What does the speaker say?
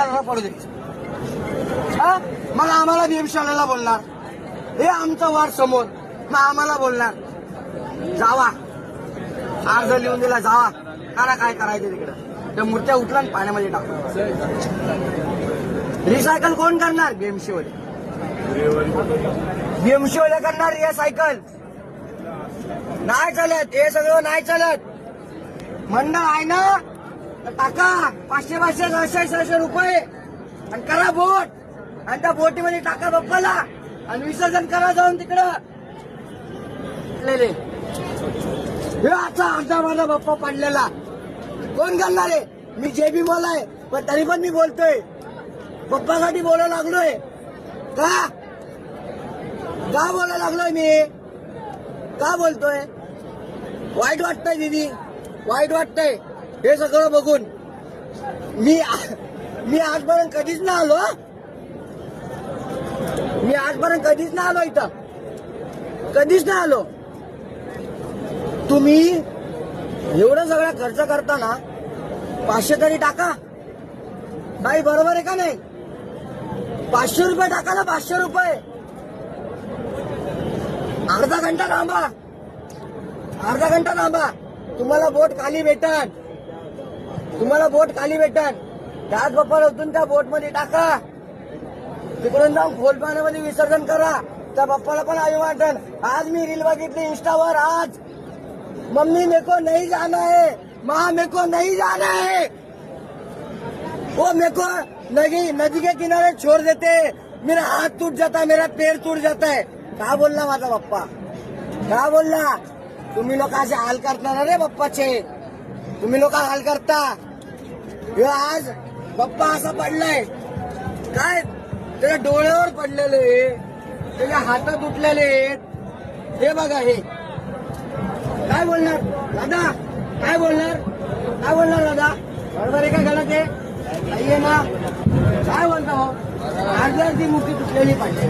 पडू दे. मग आम्हाला भीमशालेला बोलणार, हे आमचं वार समोर, मग आम्हाला बोलणार जावा, अर्ज लिहून दिला जावा, करा काय करायचं तिकडं. त्या मूर्त्या उठला आणि पाण्यामध्ये टाकू. रिसायकल कोण करणार? भीमशिवले. भीमशिवले करणार रिसायकल. नाही चालत, हे सगळं नाही चालत. मंडळ आहे ना, टाका 500-500 600 रुपये आणि करा बोट, आणि त्या बोटीमध्ये टाका बाप्पाला आणि विसर्जन करा जाऊन तिकडं. हे आता माझा बाप्पा पडलेला कोण करणार आहे? मी जे बी बोलाय, पण तरी पण मी बोलतोय, बाप्पासाठी बोलायला लागलोय. का बोलायला लागलोय मी? का बोलतोय? वाईट वाटतंय दीदी, वाईट वाटतंय हे सगळं बघून. मी आजपर्यंत कधीच ना आलो, मी आजपर्यंत कधीच ना आलो इथं, कधीच ना आलो. तुम्ही एवढं सगळा खर्च करताना 500 तरी टाका. नाही बरोबर आहे का नाही? 500 रुपये टाका ना, 500 रुपये. अर्धा घंटा थांबा, अर्धा घंटा थांबा, तुम्हाला बोट खाली भेटन, तुम्हाला बोट खाली भेटन. त्याच बाप्पाला उतरून त्या बोट मध्ये टाका, तिकडून जाऊन खोल पाण्यामध्ये विसर्जन करा. त्या बाप्पाला पण अभिवादन. आज मी रील बघितली इंस्टावर, आज मम्मी मेको नहीं जाना है, माँ मेको नहीं जाना है, वो मेको नदी के किनारे छोड़ देते, मेरा हाथ टूट जाता है, मेरा पैर टूट जाता है. का बोलला माझा बाप्पा? का बोलला? तुम्ही लोक असे हाल करता रे बाप्पाचे, तुम्ही लोक हाल करता. आज बाप्पा असा पडलाय काय, त्याच्या डोळ्यावर पडलेले, त्याच्या हातात तुटलेले. हे बघा, हे काय बोलणार दादा? काय बोलणार? काय बोलणार दादा? बरोबर आहे का गलत आहे? नाहीये ना? काय बोलता हो? अर्धी मूर्ती तुटलेली पाहिजे.